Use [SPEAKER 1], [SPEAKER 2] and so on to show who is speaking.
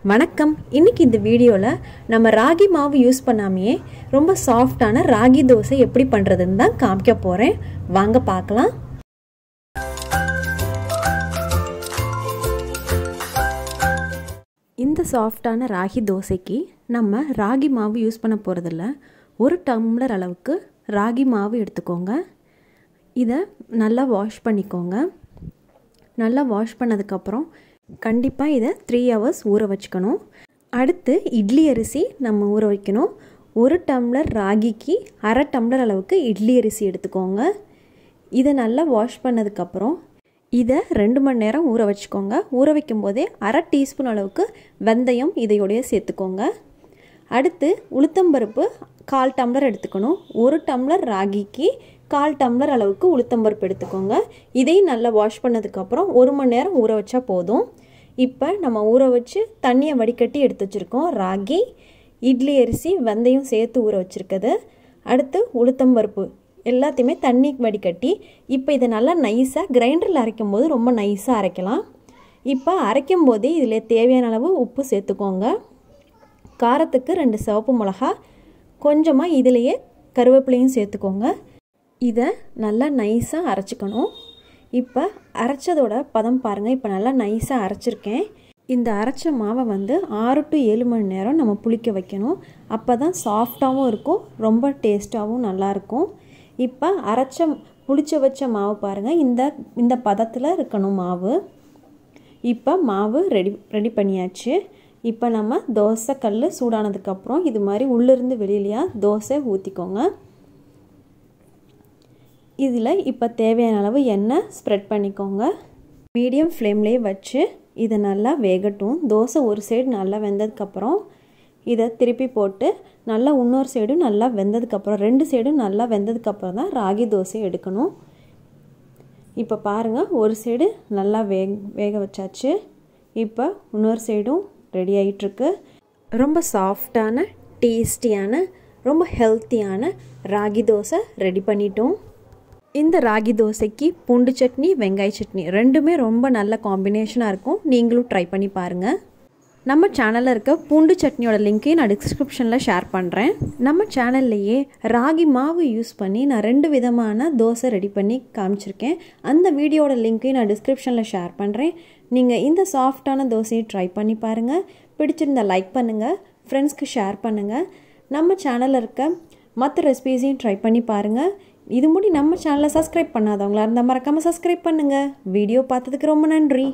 [SPEAKER 1] வணக்கம். இன்னைக்கு இந்த வீடியோவில் நம்ம ராகி மாவு யூஸ் பண்ணாமையே ரொம்ப சாஃப்டான ராகி தோசை எப்படி பண்ணுறதுன்னு தான் காமிக்க போகிறேன். வாங்க பார்க்கலாம். இந்த சாஃப்டான ராகி தோசைக்கு நம்ம ராகி மாவு யூஸ் பண்ண போகிறதில்ல. 1 டம்ளர் அளவுக்கு ராகி மாவு எடுத்துக்கோங்க. இதை நல்லா வாஷ் பண்ணிக்கோங்க. நல்லா வாஷ் பண்ணதுக்கப்புறம் கண்டிப்பாக இதை 3 hours ஊற வச்சுக்கணும். அடுத்து இட்லி அரிசி நம்ம ஊற வைக்கணும். 1 டம்ளர் ராகிக்கு 1/2 டம்ளர் அளவுக்கு இட்லி அரிசி எடுத்துக்கோங்க. இதை நல்லா வாஷ் பண்ணதுக்கப்புறம் இதை 2 மணி நேரம் ஊற வச்சுக்கோங்க. ஊற வைக்கும் போதே 1/2 டீஸ்பூன் அளவுக்கு வெந்தயம் இதையோடைய சேர்த்துக்கோங்க. அடுத்து உளுத்தம்பருப்பு 1/4 டம்ளர் எடுத்துக்கணும். 1 டம்ளர் ராகிக்கு 1/4 டம்ளர் அளவுக்கு உளுத்தம்பருப்பு எடுத்துக்கோங்க. இதையும் நல்லா வாஷ் பண்ணதுக்கப்புறம் 1 மணி நேரம் ஊற வச்சா போதும். இப்போ நம்ம ஊற வச்சு தண்ணியை வடிகட்டி எடுத்து வச்சுருக்கோம். ராகி, இட்லி அரிசி, வெந்தயம் சேர்த்து ஊற வச்சுருக்குது. அடுத்து உளுத்தம்பருப்பு எல்லாத்தையுமே தண்ணி வடிகட்டி இப்போ இதை நல்லா நைஸாக கிரைண்டரில் அரைக்கும் போது ரொம்ப நைஸாக அரைக்கலாம். இப்போ அரைக்கும் போதே இதில் தேவையான அளவு உப்பு சேர்த்துக்கோங்க. காரத்துக்கு 2 சிவப்பு மிளகா, கொஞ்சமாக இதிலையே கருவேப்பிலையும் சேர்த்துக்கோங்க. இதை நல்லா நைஸாக அரைச்சிக்கணும். இப்போ அரைச்சதோட பதம் பாருங்கள். இப்போ நல்லா நைஸாக அரைச்சிருக்கேன். இந்த அரைச்ச மாவை 6 to 7 மணி நேரம் நம்ம புளிக்க வைக்கணும். அப்போ தான் சாஃப்டாகவும் இருக்கும், ரொம்ப டேஸ்ட்டாகவும் நல்லாயிருக்கும். இப்போ புளிச்ச வச்ச மாவு பாருங்கள், இந்த பதத்தில் இருக்கணும் மாவு. இப்போ மாவு ரெடி பண்ணியாச்சு. இப்போ நம்ம தோசை கல் சூடானதுக்கப்புறம் இது மாதிரி உள்ளிருந்து வெளியிலையா தோசை ஊற்றிக்கோங்க. இதில் இப்போ தேவையான அளவு எண்ணெய் ஸ்ப்ரெட் பண்ணிக்கோங்க. மீடியம் ஃப்ளேம்லேயே வச்சு இதை நல்லா வேகட்டும். தோசை ஒரு சைடு நல்லா வெந்ததுக்கப்புறம் இதை திருப்பி போட்டு நல்லா இன்னொரு சைடும் நல்லா வெந்ததுக்கப்புறம் 2 சைடும் நல்லா வெந்ததுக்கப்புறம் தான் ராகி தோசை எடுக்கணும். இப்போ பாருங்கள், ஒரு சைடு நல்லா வேக வச்சாச்சு. இப்போ இன்னொரு சைடும் ரெடி ஆகிட்டுருக்கு. ரொம்ப சாஃப்டான, டேஸ்டியான, ரொம்ப ஹெல்த்தியான ராகி தோசை ரெடி பண்ணிட்டோம். இந்த ராகி தோசைக்கு பூண்டு சட்னி, வெங்காய சட்னி ரெண்டுமே ரொம்ப நல்ல காம்பினேஷனாக இருக்கும். நீங்களும் ட்ரை பண்ணி பாருங்கள். நம்ம சேனலில் இருக்க பூண்டு சட்னியோட லிங்க்கையும் நான் டிஸ்கிரிப்ஷனில் ஷேர் பண்ணுறேன். நம்ம சேனல்லையே ராகி மாவு யூஸ் பண்ணி நான் 2 விதமான தோசை ரெடி பண்ணி காமிச்சிருக்கேன். அந்த வீடியோட லிங்க்கையும் நான் டிஸ்கிரிப்ஷனில் ஷேர் பண்ணுறேன். நீங்கள் இந்த சாஃப்டான தோசையை ட்ரை பண்ணி பாருங்கள். பிடிச்சிருந்தா லைக் பண்ணுங்கள், ஃப்ரெண்ட்ஸ்க்கு ஷேர் பண்ணுங்கள். நம்ம சேனலில் இருக்க மற்ற ரெசிபீஸையும் ட்ரை பண்ணி பாருங்கள். இது முடி நம்ம சேனலை சப்ஸ்கிரைப் பண்ணாதவங்களா இருந்தால் மறக்காமல் சப்ஸ்கிரைப் பண்ணுங்கள். வீடியோ பார்த்ததுக்கு ரொம்ப நன்றி.